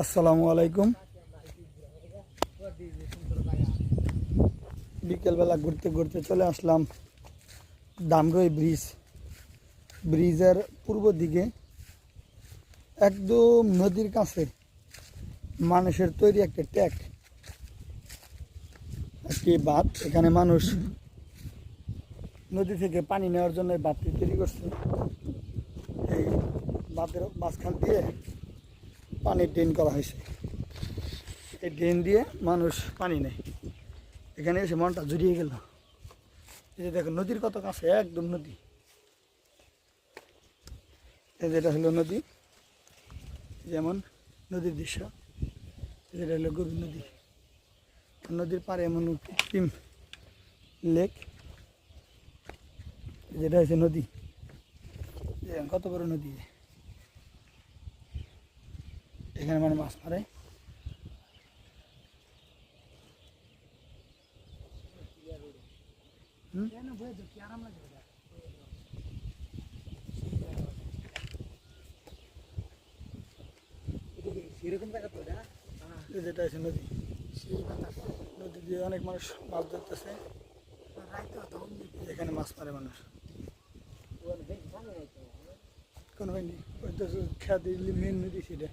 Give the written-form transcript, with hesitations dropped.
আসসালামু আলাইকুম। বিকেলবেলা ঘুরতে ঘুরতে চলে আসলাম ডামরই ব্রিজের পূর্ব দিকে, একদম নদীর কাছে মানুষের তৈরি একটা ট্যাক, একটি বাঁধ। এখানে মানুষ নদী থেকে পানি নেওয়ার জন্য বাঁধটি তৈরি করছে। এই বাঁধের মাঝখান দিয়ে পানির ড্রেন করা হয়েছে। এই ড্রেন দিয়ে মানুষ পানি নেয়। এখানে এসে মনটা জুড়িয়ে গেল। এই যে দেখো নদীর কত কাছে, একদম নদী। এই যেটা হলো নদী, যেমন নদীর দৃশ্য। যেটা হলো গভীর নদী, নদীর পাড়ে এমন কৃত্রিম লেক, যেটা হচ্ছে নদী। কত বড় নদী! এখানে মানে মাছ মারে। যেটা আছে নদী, নদী দিয়ে অনেক মানুষ মাছ ধরতেছে। এখানে মাছ মারে মানুষ। কোনো হয়নি, খেয়া দিল্লি মেন নদী সেটা।